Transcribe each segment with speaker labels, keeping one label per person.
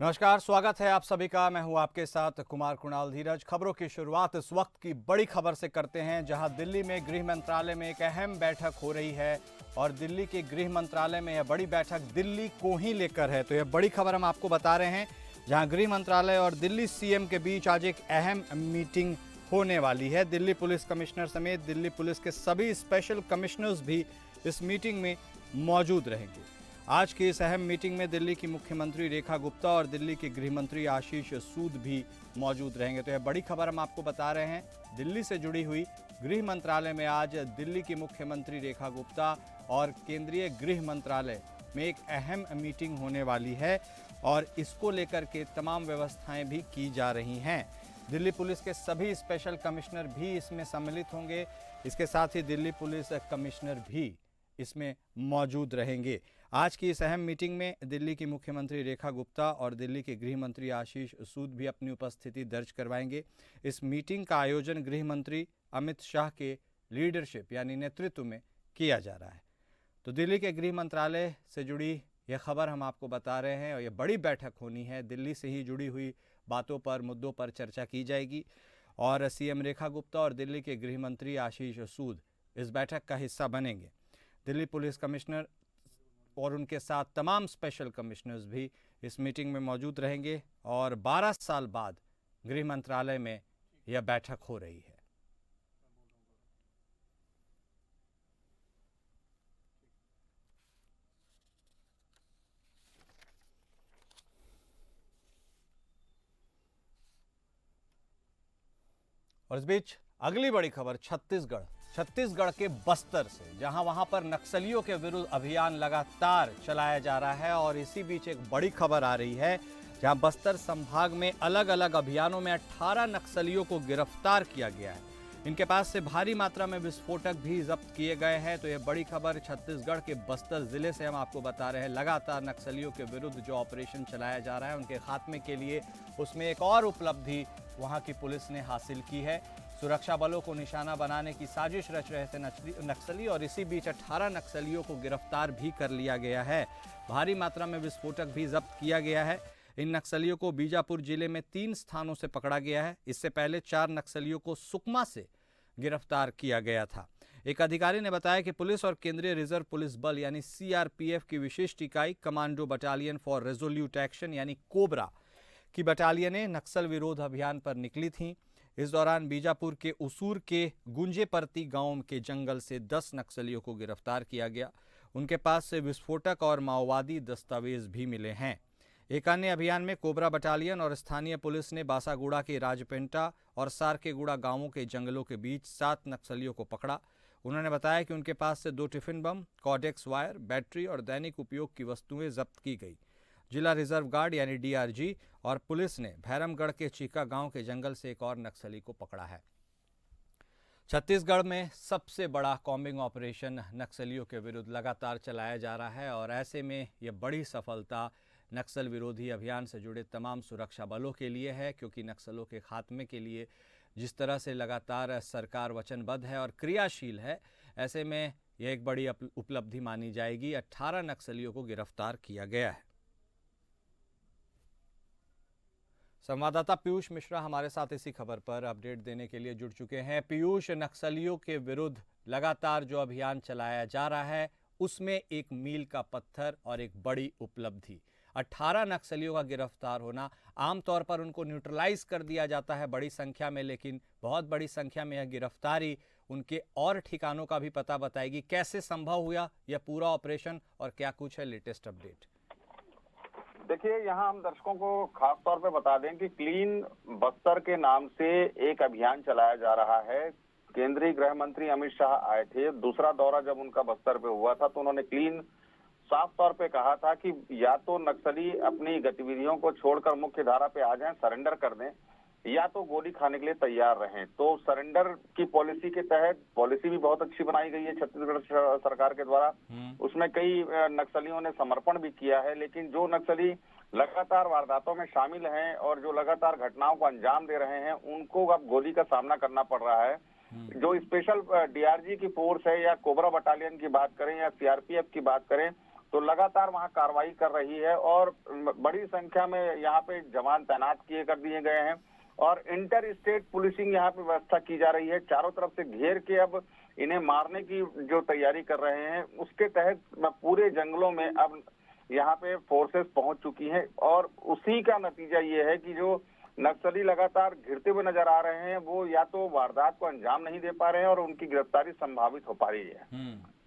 Speaker 1: नमस्कार, स्वागत है आप सभी का। मैं हूं आपके साथ कुमार कुणाल धीरज। खबरों की शुरुआत इस वक्त की बड़ी खबर से करते हैं, जहां दिल्ली में गृह मंत्रालय में एक अहम बैठक हो रही है और दिल्ली के गृह मंत्रालय में यह बड़ी बैठक दिल्ली को ही लेकर है। तो यह बड़ी खबर हम आपको बता रहे हैं, जहां गृह मंत्रालय और दिल्ली सीएम के बीच आज एक अहम मीटिंग होने वाली है। दिल्ली पुलिस कमिश्नर समेत दिल्ली पुलिस के सभी स्पेशल कमिश्नर्स भी इस मीटिंग में मौजूद रहेंगे। आज की इस अहम मीटिंग में दिल्ली की मुख्यमंत्री रेखा गुप्ता और दिल्ली के गृह मंत्री आशीष सूद भी मौजूद रहेंगे। तो यह बड़ी खबर हम आपको बता रहे हैं दिल्ली से जुड़ी हुई। गृह मंत्रालय में आज दिल्ली की मुख्यमंत्री रेखा गुप्ता और केंद्रीय गृह मंत्रालय में एक अहम मीटिंग होने वाली है और इसको लेकर के तमाम व्यवस्थाएं भी की जा रही हैं। दिल्ली पुलिस के सभी स्पेशल कमिश्नर भी इसमें सम्मिलित होंगे। इसके साथ ही दिल्ली पुलिस कमिश्नर भी इसमें मौजूद रहेंगे। आज की इस अहम मीटिंग में दिल्ली की मुख्यमंत्री रेखा गुप्ता और दिल्ली के गृह मंत्री आशीष सूद भी अपनी उपस्थिति दर्ज करवाएंगे। इस मीटिंग का आयोजन गृह मंत्री अमित शाह के लीडरशिप यानी नेतृत्व में किया जा रहा है। तो दिल्ली के गृह मंत्रालय से जुड़ी यह खबर हम आपको बता रहे हैं और यह बड़ी बैठक होनी है। दिल्ली से ही जुड़ी हुई बातों पर, मुद्दों पर चर्चा की जाएगी और सीएम रेखा गुप्ता और दिल्ली के गृह मंत्री आशीष सूद इस बैठक का हिस्सा बनेंगे। दिल्ली पुलिस कमिश्नर और उनके साथ तमाम स्पेशल कमिश्नर्स भी इस मीटिंग में मौजूद रहेंगे और 12 साल बाद गृह मंत्रालय में यह बैठक हो रही है। और इस बीच अगली बड़ी खबर छत्तीसगढ़ के बस्तर से, जहां वहां पर नक्सलियों के विरुद्ध अभियान लगातार चलाया जा रहा है। और इसी बीच एक बड़ी खबर आ रही है, जहां बस्तर संभाग में अलग अलग अभियानों में 18 नक्सलियों को गिरफ्तार किया गया है। इनके पास से भारी मात्रा में विस्फोटक भी जब्त किए गए हैं। तो यह बड़ी खबर छत्तीसगढ़ के बस्तर जिले से हम आपको बता रहे हैं। लगातार नक्सलियों के विरुद्ध जो ऑपरेशन चलाया जा रहा है, उनके खात्मे के लिए उसमें एक और उपलब्धि वहां की पुलिस ने हासिल की है। सुरक्षा बलों को निशाना बनाने की साजिश रच रहे थे नक्सली और इसी बीच 18 नक्सलियों को गिरफ्तार भी कर लिया गया है। भारी मात्रा में विस्फोटक भी जब्त किया गया है। इन नक्सलियों को बीजापुर जिले में 3 स्थानों से पकड़ा गया है। इससे पहले 4 नक्सलियों को सुकमा से गिरफ्तार किया गया था। एक अधिकारी ने बताया कि पुलिस और केंद्रीय रिजर्व पुलिस बल यानी सीआरपीएफ की विशिष्ट इकाई commando battalion for resolute action यानी कोबरा की बटालियनें नक्सल विरोध अभियान पर निकली थीं। इस दौरान बीजापुर के उसूर के गुंजेपरती गांव के जंगल से 10 नक्सलियों को गिरफ्तार किया गया। उनके पास से विस्फोटक और माओवादी दस्तावेज भी मिले हैं। एक अन्य अभियान में कोबरा बटालियन और स्थानीय पुलिस ने बासागुड़ा के राजपेंटा और सारकेगुड़ा गांवों के जंगलों के बीच 7 नक्सलियों को पकड़ा। उन्होंने बताया कि उनके पास से 2 tiffin bomb, Codex wire, battery और दैनिक उपयोग की वस्तुएं जब्त की गई। जिला रिजर्व गार्ड यानी डीआरजी और पुलिस ने भैरमगढ़ के चीका गांव के जंगल से एक और नक्सली को पकड़ा है। छत्तीसगढ़ में सबसे बड़ा कॉम्बिंग ऑपरेशन नक्सलियों के विरुद्ध लगातार चलाया जा रहा है और ऐसे में यह बड़ी सफलता नक्सल विरोधी अभियान से जुड़े तमाम सुरक्षा बलों के लिए है, क्योंकि नक्सलों के खात्मे के लिए जिस तरह से लगातार सरकार वचनबद्ध है और क्रियाशील है, ऐसे में यह एक बड़ी उपलब्धि मानी जाएगी। 18 नक्सलियों को गिरफ्तार किया गया है। संवाददाता पीयूष मिश्रा हमारे साथ इसी खबर पर अपडेट देने के लिए जुड़ चुके हैं। पीयूष, नक्सलियों के विरुद्ध लगातार जो अभियान चलाया जा रहा है, उसमें एक मील का पत्थर और एक बड़ी उपलब्धि, 18 नक्सलियों का गिरफ्तार होना। आमतौर पर उनको न्यूट्रलाइज कर दिया जाता है बड़ी संख्या में, लेकिन बहुत बड़ी संख्या में यह गिरफ्तारी उनके और ठिकानों का भी पता बताएगी। कैसे संभव हुआ यह पूरा ऑपरेशन और क्या कुछ है लेटेस्ट अपडेट?
Speaker 2: देखिए, यहाँ हम दर्शकों को खास तौर पे बता दें कि क्लीन बस्तर के नाम से एक अभियान चलाया जा रहा है। केंद्रीय गृह मंत्री अमित शाह आए थे। दूसरा दौरा जब उनका बस्तर पे हुआ था तो उन्होंने क्लीन साफ तौर पे कहा था कि या तो नक्सली अपनी गतिविधियों को छोड़कर मुख्य धारा पे आ जाएं, सरेंडर कर दें, या तो गोली खाने के लिए तैयार रहें। तो सरेंडर की पॉलिसी के तहत पॉलिसी भी बहुत अच्छी बनाई गई है छत्तीसगढ़ सरकार के द्वारा। उसमें कई नक्सलियों ने समर्पण भी किया है, लेकिन जो नक्सली लगातार वारदातों में शामिल हैं और जो लगातार घटनाओं को अंजाम दे रहे हैं, उनको अब गोली का सामना करना पड़ रहा है। जो स्पेशल डीआरजी की फोर्स है या कोबरा बटालियन की बात करें या सीआरपीएफ की बात करें, तो लगातार वहां कार्रवाई कर रही है और बड़ी संख्या में यहाँ पे जवान तैनात किए कर दिए गए हैं और इंटर स्टेट पुलिसिंग यहाँ पे व्यवस्था की जा रही है। चारों तरफ से घेर के अब इन्हें मारने की जो तैयारी कर रहे हैं, उसके तहत पूरे जंगलों में अब यहाँ पे फोर्सेस पहुंच चुकी हैं और उसी का नतीजा ये है कि जो नक्सली लगातार घिरते हुए नजर आ रहे हैं, वो या तो वारदात को अंजाम नहीं दे पा रहे हैं और उनकी गिरफ्तारी संभावित हो पा रही है।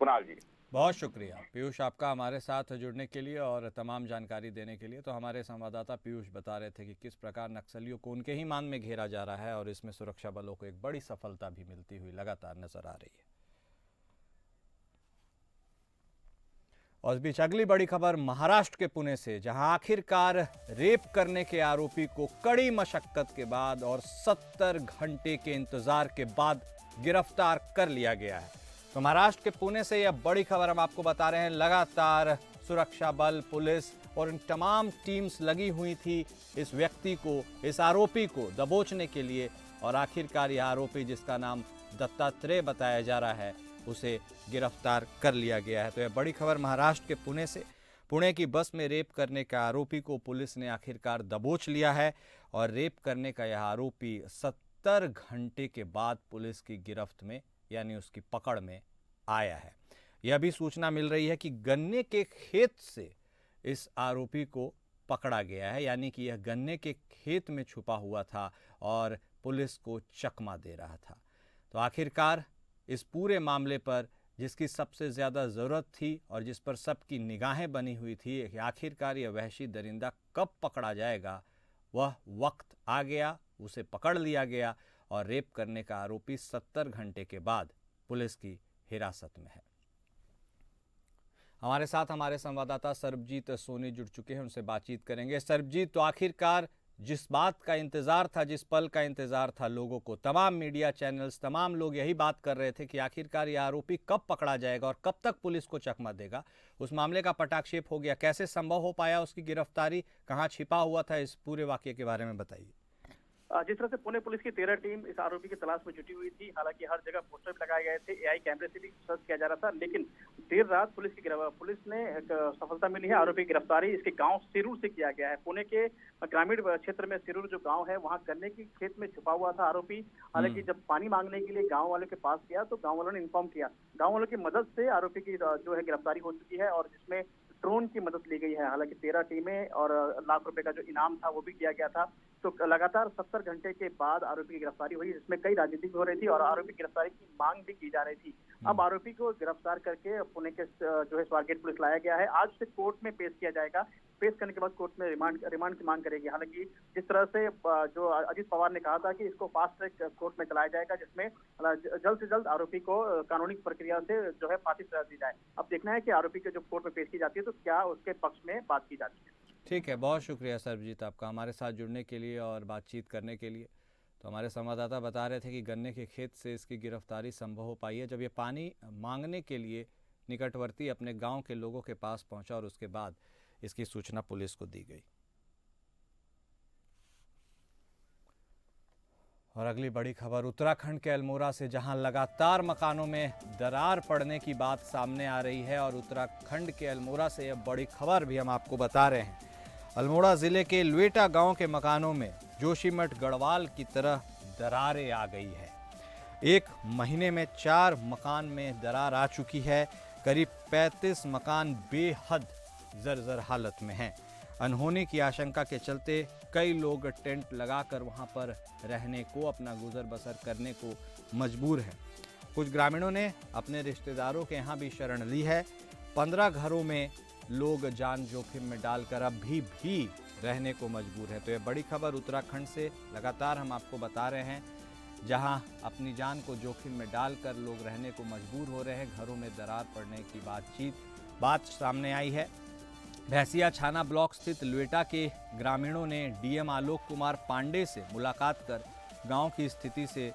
Speaker 2: कुणाल जी,
Speaker 1: बहुत शुक्रिया पीयूष आपका हमारे साथ जुड़ने के लिए और तमाम जानकारी देने के लिए। तो हमारे संवाददाता पीयूष बता रहे थे कि किस प्रकार नक्सलियों को उनके ही मान में घेरा जा रहा है और इसमें सुरक्षा बलों को एक बड़ी सफलता भी मिलती हुई लगातार नजर आ रही है। और इस बीच अगली बड़ी खबर महाराष्ट्र के पुणे से, जहां आखिरकार रेप करने के आरोपी को कड़ी मशक्कत के बाद और 70 घंटे के इंतजार के बाद गिरफ्तार कर लिया गया है। तो महाराष्ट्र के पुणे से यह बड़ी खबर हम आपको बता रहे हैं। लगातार सुरक्षा बल, पुलिस और इन तमाम टीम्स लगी हुई थी इस व्यक्ति को, इस आरोपी को दबोचने के लिए और आखिरकार यह आरोपी, जिसका नाम दत्तात्रेय बताया जा रहा है, उसे गिरफ्तार कर लिया गया है। तो यह बड़ी खबर महाराष्ट्र के पुणे से। पुणे की बस में रेप करने के आरोपी को पुलिस ने आखिरकार दबोच लिया है और रेप करने का यह आरोपी 70 घंटे के बाद पुलिस की गिरफ्त में यानी उसकी पकड़ में आया है। यह भी सूचना मिल रही है कि गन्ने के खेत से इस आरोपी को पकड़ा गया है, यानी कि यह गन्ने के खेत में छुपा हुआ था और पुलिस को चकमा दे रहा था। तो आखिरकार इस पूरे मामले पर जिसकी सबसे ज़्यादा ज़रूरत थी और जिस पर सबकी निगाहें बनी हुई थी कि आखिरकार यह वहशी दरिंदा कब पकड़ा जाएगा, वह वक्त आ गया, उसे पकड़ लिया गया और रेप करने का आरोपी 70 घंटे के बाद पुलिस की हिरासत में है। हमारे साथ हमारे संवाददाता सरबजीत सोनी जुड़ चुके हैं, उनसे बातचीत करेंगे। सरबजीत, तो आखिरकार जिस बात का इंतजार था, जिस पल का इंतजार था लोगों को, तमाम मीडिया चैनल्स, तमाम लोग यही बात कर रहे थे कि आखिरकार यह आरोपी कब पकड़ा जाएगा और कब तक पुलिस को चकमा देगा, उस मामले का पटाक्षेप हो गया। कैसे संभव हो पाया उसकी गिरफ्तारी, कहां छिपा हुआ था, इस पूरे वाकये के बारे में बताइए।
Speaker 3: जिस तरह से पुणे पुलिस की 13 टीम इस आरोपी की तलाश में जुटी हुई थी, हालांकि हर जगह पोस्टर भी लगाए गए थे, एआई कैमरे से भी सर्च किया जा रहा था, लेकिन देर रात पुलिस ने एक सफलता मिली है। आरोपी की गिरफ्तारी इसके गांव सिरूर से किया गया है। पुणे के ग्रामीण क्षेत्र में सिरूर जो गांव है, वहां गन्ने की खेत में छुपा हुआ था आरोपी। हालांकि जब पानी मांगने के लिए गाँव वालों के पास गया तो गाँव वालों ने इन्फॉर्म किया। गाँव वालों की मदद से आरोपी की जो है गिरफ्तारी हो चुकी है और जिसमें ड्रोन की मदद ली गई है। हालांकि 13 टीमें और लाख रुपए का जो इनाम था वो भी किया गया था। तो लगातार 70 घंटे के बाद आरोपी की गिरफ्तारी हुई, जिसमें कई राजनीति भी हो रही थी और आरोपी की गिरफ्तारी की मांग भी की जा रही थी। अब आरोपी को गिरफ्तार करके पुणे के जो है स्वारगेट पुलिस लाया गया है। आज उसे कोर्ट में पेश किया जाएगा। पेश करने के बाद कोर्ट में रिमांड की मांग करेगी। हालांकि जिस तरह से जो अजित पवार ने कहा था कि इसको फास्ट ट्रैक कोर्ट में चलाया जाएगा, जिसमें जल्द से जल्द आरोपी को कानूनी प्रक्रिया से जो है फांसी सजा दी जाए। अब देखना है कि आरोपी के जो कोर्ट में पेश की जाती है तो क्या उसके पक्ष में बात की जाती है।
Speaker 1: ठीक है, बहुत शुक्रिया सरबजीत आपका हमारे साथ जुड़ने के लिए और बातचीत करने के लिए। तो हमारे संवाददाता बता रहे थे कि गन्ने के खेत से इसकी गिरफ्तारी संभव हो पाई है जब ये पानी मांगने के लिए निकटवर्ती अपने गांव के लोगों के पास पहुंचा और उसके बाद इसकी सूचना पुलिस को दी गई। और अगली बड़ी खबर उत्तराखंड के अल्मोड़ा से, जहां लगातार मकानों में दरार पड़ने की बात सामने आ रही है। और उत्तराखंड के अल्मोड़ा से यह बड़ी खबर भी हम आपको बता रहे हैं। अल्मोड़ा ज़िले के लुएटा गांव के मकानों में जोशीमठ गढ़वाल की तरह दरारें आ गई है। एक महीने में 4 मकान में दरार आ चुकी है। करीब 35 मकान बेहद जर्जर हालत में हैं। अनहोनी की आशंका के चलते कई लोग टेंट लगाकर वहां पर रहने को, अपना गुजर बसर करने को मजबूर हैं। कुछ ग्रामीणों ने अपने रिश्तेदारों के यहाँ भी शरण ली है। 15 घरों में लोग जान जोखिम में डालकर अब भी रहने को मजबूर है। तो ये बड़ी खबर उत्तराखंड से लगातार हम आपको बता रहे हैं, जहां अपनी जान को जोखिम में डालकर लोग रहने को मजबूर हो रहे हैं। घरों में दरार पड़ने की बात सामने आई है। भैंसिया छाना ब्लॉक स्थित लुएटा के ग्रामीणों ने डीएम आलोक कुमार पांडे से मुलाकात कर गांव की स्थिति से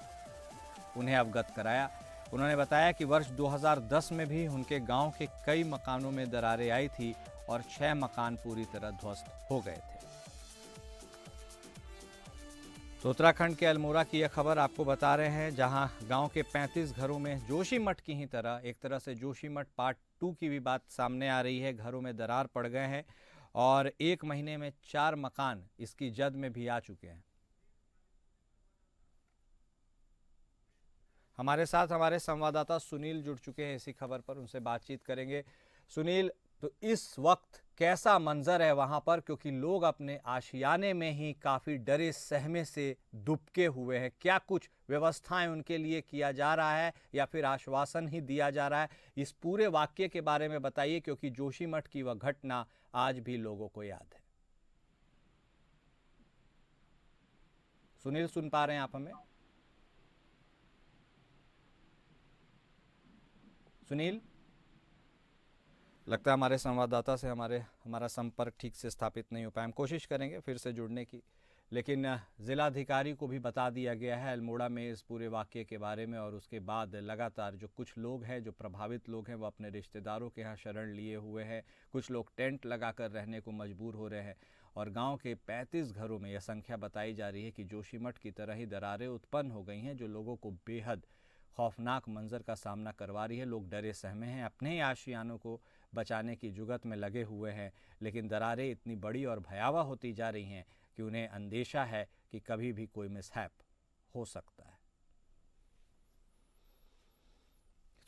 Speaker 1: उन्हें अवगत कराया। उन्होंने बताया कि वर्ष 2010 में भी उनके गांव के कई मकानों में दरारें आई थी और 6 मकान पूरी तरह ध्वस्त हो गए थे। तो उत्तराखंड के अल्मोड़ा की यह खबर आपको बता रहे हैं, जहां गांव के 35 घरों में जोशीमठ की ही तरह एक तरह से जोशीमठ पार्ट 2 की भी बात सामने आ रही है। घरों में दरार पड़ गए हैं और 1 महीने में 4 मकान इसकी जद में भी आ चुके हैं। हमारे साथ हमारे संवाददाता सुनील जुड़ चुके हैं इसी खबर पर, उनसे बातचीत करेंगे। सुनील, तो इस वक्त कैसा मंजर है वहां पर, क्योंकि लोग अपने आशियाने में ही काफी डरे सहमे से दुबके हुए हैं। क्या कुछ व्यवस्थाएं उनके लिए किया जा रहा है या फिर आश्वासन ही दिया जा रहा है? इस पूरे वाक्य के बारे में बताइए, क्योंकि जोशीमठ की वह घटना आज भी लोगों को याद है। सुनील, सुन पा रहे हैं आप हमें? सुनील, लगता है हमारे संवाददाता से हमारा संपर्क ठीक से स्थापित नहीं हो पाया। हम कोशिश करेंगे फिर से जुड़ने की, लेकिन जिलाधिकारी को भी बता दिया गया है अल्मोड़ा में इस पूरे वाक़ये के बारे में। और उसके बाद लगातार जो कुछ लोग हैं, जो प्रभावित लोग हैं, वो अपने रिश्तेदारों के यहाँ शरण लिए हुए हैं। कुछ लोग टेंट लगाकर रहने को मजबूर हो रहे हैं और गांव के 35 घरों में यह संख्या बताई जा रही है कि जोशीमठ की तरह ही दरारें उत्पन्न हो गई हैं, जो लोगों को बेहद खौफनाक मंजर का सामना करवा रही है। लोग डरे सहमे हैं, अपने ही आशियानों को बचाने की जुगत में लगे हुए हैं, लेकिन दरारें इतनी बड़ी और भयावह होती जा रही हैं कि उन्हें अंदेशा है कि कभी भी कोई मिसहैप हो सकता है।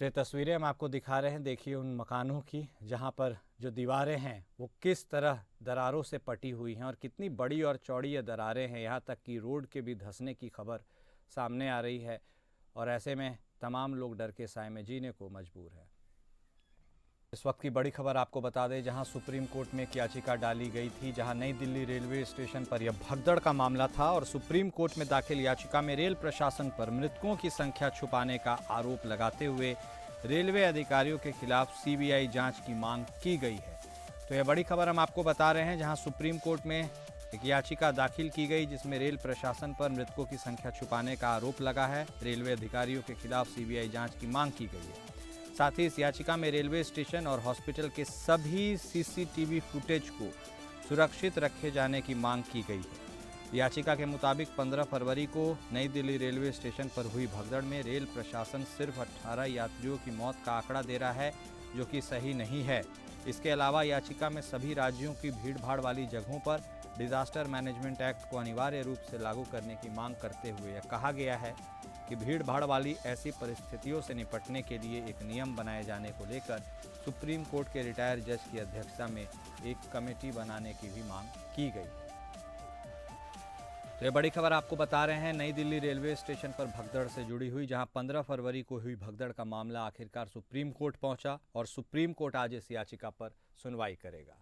Speaker 1: तो ये तस्वीरें हम आपको दिखा रहे हैं, देखिए उन मकानों की जहां पर जो दीवारें हैं वो किस तरह दरारों से पटी हुई हैं और कितनी बड़ी और चौड़ी ये दरारें हैं। यहाँ तक कि रोड के भी धंसने की खबर सामने आ रही है और ऐसे में तमाम लोग डर के साए में जीने को मजबूर हैं। इस वक्त की बड़ी खबर आपको बता दें, जहां सुप्रीम कोर्ट में एक याचिका डाली गई थी, जहां नई दिल्ली रेलवे स्टेशन पर यह भगदड़ का मामला था और सुप्रीम कोर्ट में दाखिल याचिका में रेल प्रशासन पर मृतकों की संख्या छुपाने का आरोप लगाते हुए रेलवे अधिकारियों के खिलाफ सीबीआई जांच की मांग की गई है। तो यह बड़ी खबर हम आपको बता रहे हैं, जहाँ सुप्रीम कोर्ट में एक याचिका दाखिल की गई जिसमें रेल प्रशासन पर मृतकों की संख्या छुपाने का आरोप लगा है। रेलवे अधिकारियों के खिलाफ सीबीआई जांच की मांग की गई है। साथ ही इस याचिका में रेलवे स्टेशन और हॉस्पिटल के सभी सीसीटीवी फुटेज को सुरक्षित रखे जाने की मांग की गई है। याचिका के मुताबिक 15 फरवरी को नई दिल्ली रेलवे स्टेशन पर हुई भगदड़ में रेल प्रशासन सिर्फ 18 यात्रियों की मौत का आंकड़ा दे रहा है, जो कि सही नहीं है। इसके अलावा याचिका में सभी राज्यों की भीड़भाड़ वाली जगहों पर डिजास्टर मैनेजमेंट एक्ट को अनिवार्य रूप से लागू करने की मांग करते हुए यह कहा गया है कि भीड़ भाड़ वाली ऐसी परिस्थितियों से निपटने के लिए एक नियम बनाए जाने को लेकर सुप्रीम कोर्ट के रिटायर्ड जज की अध्यक्षता में एक कमेटी बनाने की भी मांग की गई। तो ये बड़ी खबर आपको बता रहे हैं, नई दिल्ली रेलवे स्टेशन पर भगदड़ से जुड़ी हुई, जहां 15 फरवरी को हुई भगदड़ का मामला आखिरकार सुप्रीम कोर्ट पहुंचा और सुप्रीम कोर्ट आज इस याचिका पर सुनवाई करेगा।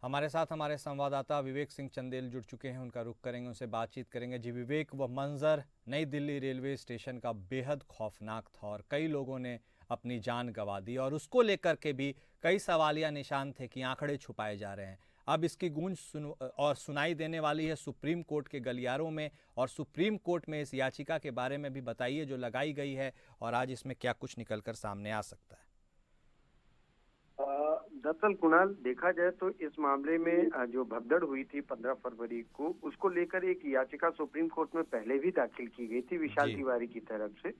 Speaker 1: हमारे साथ हमारे संवाददाता विवेक सिंह चंदेल जुड़ चुके हैं, उनका रुख करेंगे, उनसे बातचीत करेंगे। जी विवेक, वह मंजर नई दिल्ली रेलवे स्टेशन का बेहद खौफनाक था और कई लोगों ने अपनी जान गंवा दी और उसको लेकर के भी कई सवालिया निशान थे कि आंकड़े छुपाए जा रहे हैं। अब इसकी गूंज सुनाई देने वाली है सुप्रीम कोर्ट के गलियारों में, और सुप्रीम कोर्ट में इस याचिका के बारे में भी बताइए जो लगाई गई है और आज इसमें क्या कुछ निकलकर सामने आ सकता है।
Speaker 4: दरअसल कुणाल, देखा जाए तो इस मामले में जो भगदड़ हुई थी 15 फरवरी को, उसको लेकर एक याचिका सुप्रीम कोर्ट में पहले भी दाखिल की गई थी विशाल तिवारी की तरफ से,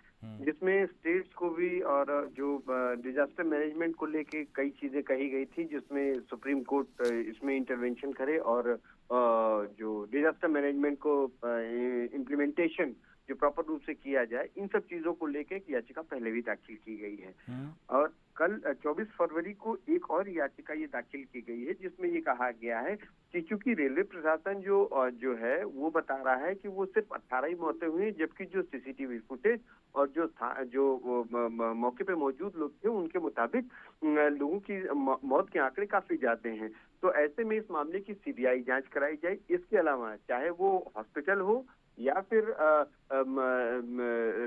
Speaker 4: जिसमें स्टेट्स को भी और जो डिजास्टर मैनेजमेंट को लेके कई चीजें कही गई थी, जिसमें सुप्रीम कोर्ट इसमें इंटरवेंशन करे और जो डिजास्टर मैनेजमेंट को इम्प्लीमेंटेशन जो प्रॉपर रूप से किया जाए, इन सब चीजों को लेकर एक याचिका पहले भी दाखिल की गई है। और कल 24 फरवरी को एक और याचिका ये दाखिल की गई है, जिसमें ये कहा गया है कि चूंकि रेलवे प्रशासन जो है वो बता रहा है कि वो सिर्फ 18 ही मौतें हुई हैं, जबकि जो सीसीटीवी फुटेज और जो मौके पे मौजूद लोग थे उनके मुताबिक लोगों की मौत के आंकड़े काफी ज्यादा हैं। तो ऐसे में इस मामले की सीबीआई जांच कराई जाए। इसके अलावा चाहे वो हॉस्पिटल हो या फिर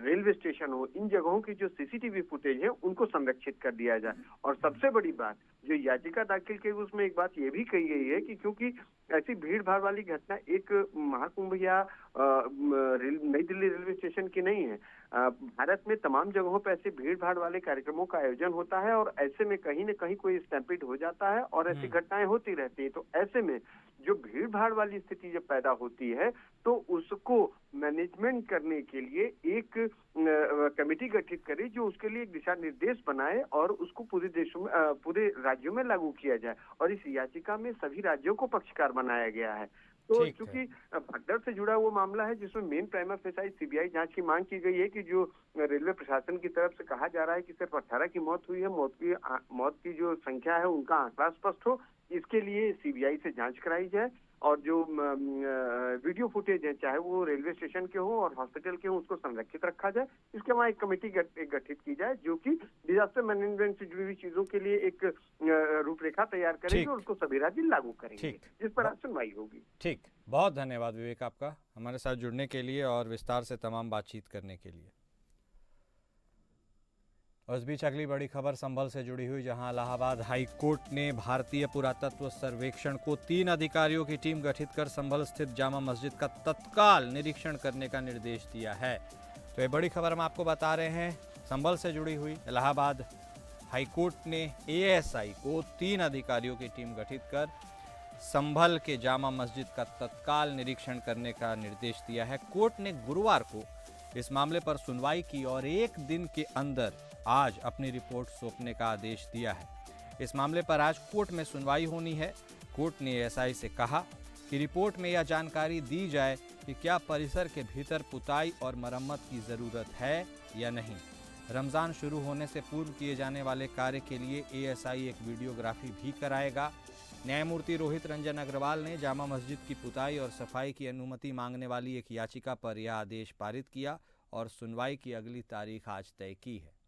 Speaker 4: रेलवे स्टेशन हो, इन जगहों की जो सीसीटीवी फुटेज है उनको संरक्षित कर दिया जाए। और सबसे बड़ी बात जो याचिका दाखिल की उसमें एक बात ये भी कही गई है कि क्योंकि ऐसी भीड़ भाड़ वाली घटना एक महाकुंभ या नई दिल्ली रेलवे स्टेशन की नहीं है, भारत में तमाम जगहों पर ऐसे भीड़ भाड़ वाले कार्यक्रमों का आयोजन होता है और ऐसे में कहीं न कहीं कोई स्टैम्पीड हो जाता है और ऐसी घटनाएं होती रहती है। तो ऐसे में जो भीड़ भाड़ वाली स्थिति जब पैदा होती है तो उसको मैनेजमेंट करने के लिए एक कमेटी गठित करे जो उसके लिए एक दिशा निर्देश बनाए और उसको पूरे देशों में पूरे राज्यों में लागू किया जाए। और इस याचिका में सभी राज्यों को पक्षकार बनाया गया है। तो चूंकि भगदड़ से जुड़ा हुआ मामला है जिसमें मेन प्राइमा फेसाई सीबीआई जांच की मांग की गई है कि जो रेलवे प्रशासन की तरफ से कहा जा रहा है कि सिर्फ 18 की मौत हुई है, मौत की जो संख्या है उनका आंकड़ा स्पष्ट हो, इसके लिए सीबीआई से जांच कराई जाए और जो वीडियो फुटेज है चाहे वो रेलवे स्टेशन के हो और हॉस्पिटल के हो उसको संरक्षित रखा जाए। इसके वहाँ एक कमेटी गठित की जाए जो कि डिजास्टर मैनेजमेंट से जुड़ी हुई चीजों के लिए एक रूपरेखा तैयार करेगी और उसको सभी राज्य लागू करेंगे, जिस पर आज सुनवाई होगी।
Speaker 1: ठीक, बहुत धन्यवाद विवेक आपका हमारे साथ जुड़ने के लिए और विस्तार से तमाम बातचीत करने के लिए। और इस बीच अगली बड़ी खबर संभल से जुड़ी हुई, जहां इलाहाबाद हाई कोर्ट ने भारतीय पुरातत्व सर्वेक्षण को 3 अधिकारियों की टीम गठित कर संभल स्थित जामा मस्जिद का तत्काल निरीक्षण करने का निर्देश दिया है। तो ये बड़ी खबर हम आपको बता रहे हैं संभल से जुड़ी हुई। इलाहाबाद हाई कोर्ट ने एएसआई को 3 अधिकारियों की टीम गठित कर संभल के जामा मस्जिद का तत्काल निरीक्षण करने का निर्देश दिया है। कोर्ट ने गुरुवार को इस मामले पर सुनवाई की और 1 दिन के अंदर आज अपनी रिपोर्ट सौंपने का आदेश दिया है। इस मामले पर आज कोर्ट में सुनवाई होनी है। कोर्ट ने एएसआई से कहा कि रिपोर्ट में यह जानकारी दी जाए कि क्या परिसर के भीतर पुताई और मरम्मत की ज़रूरत है या नहीं। रमज़ान शुरू होने से पूर्व किए जाने वाले कार्य के लिए एएसआई एक वीडियोग्राफी भी कराएगा। न्यायमूर्ति रोहित रंजन अग्रवाल ने जामा मस्जिद की पुताई और सफाई की अनुमति मांगने वाली एक याचिका पर यह आदेश पारित किया और सुनवाई की अगली तारीख आज तय की है।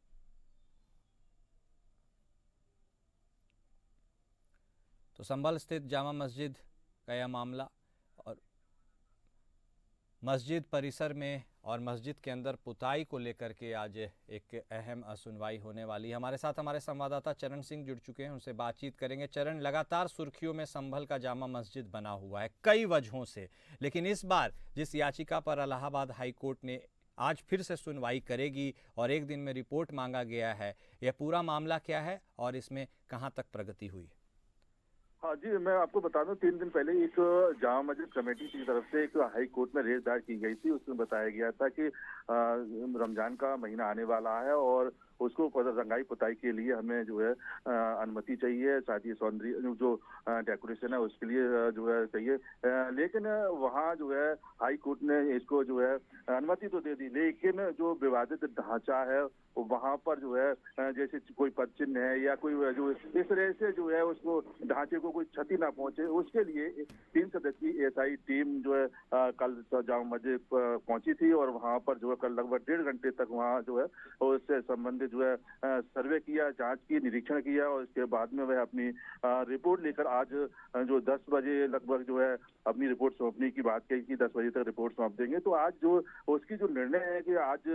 Speaker 1: तो संभल स्थित जामा मस्जिद का यह मामला और मस्जिद परिसर में और मस्जिद के अंदर पुताई को लेकर के आज एक अहम सुनवाई होने वाली है। हमारे साथ हमारे संवाददाता चरण सिंह जुड़ चुके हैं, उनसे बातचीत करेंगे। चरण, लगातार सुर्खियों में संभल का जामा मस्जिद बना हुआ है कई वजहों से, लेकिन इस बार जिस याचिका पर इलाहाबाद हाई कोर्ट ने आज फिर से सुनवाई करेगी और 1 दिन में रिपोर्ट मांगा गया है, यह पूरा मामला क्या है और इसमें कहां तक प्रगति हुई है?
Speaker 5: हाँ जी, मैं आपको बता दूं 3 दिन पहले एक जामा मस्जिद कमेटी की तरफ से एक हाई कोर्ट में रेज दायर की गई थी। उसमें बताया गया था कि रमजान का महीना आने वाला है और उसको रंगाई पुताई के लिए हमें जो है अनुमति चाहिए, साथ ही सौंदर्य जो डेकोरेशन है उसके लिए जो है चाहिए। लेकिन वहाँ जो है हाई कोर्ट ने इसको जो है अनुमति तो दे दी, लेकिन जो विवादित ढांचा है वहाँ पर जो है जैसे कोई पद चिन्ह है या कोई जो इस तरह से जो है उसको ढांचे को कोई क्षति ना पहुंचे, उसके लिए 3 सदस्यीय एएसआई टीम जो है कल जामा मस्जिद पहुंची थी और वहाँ पर जो है कल लगभग 1.5 घंटे तक वहाँ जो है उससे संबंधित जो है सर्वे किया, जांच की, निरीक्षण किया और इसके बाद में वह अपनी रिपोर्ट लेकर आज जो 10 बजे लगभग जो है अपनी रिपोर्ट सौंपने की बात कही कि 10 बजे तक रिपोर्ट सौंप देंगे। तो आज जो उसकी जो निर्णय है कि आज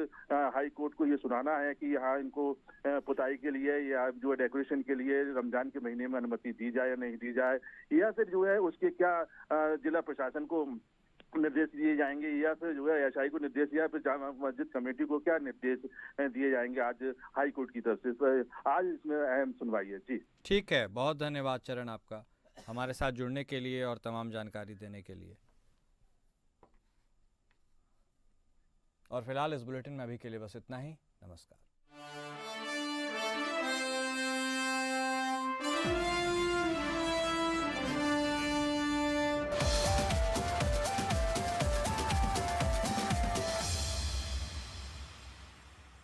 Speaker 5: हाई कोर्ट को ये सुनाना है कि यहाँ इनको पुताई के लिए या जो डेकोरेशन के लिए रमजान के महीने में अनुमति दी जाए या नहीं दी जाए, या फिर जो है उसके क्या जिला प्रशासन को निर्देश दिए जाएंगे या फिर जो है एएसआई को निर्देश या फिर जामा मस्जिद कमेटी को क्या निर्देश दिए जाएंगे आज हाई कोर्ट की तरफ से। आज इसमें अहम सुनवाई है। जी
Speaker 1: ठीक है, बहुत धन्यवाद चरण आपका हमारे साथ जुड़ने के लिए और तमाम जानकारी देने के लिए। और फिलहाल इस बुलेटिन में अभी के लिए बस इतना ही। नमस्कार।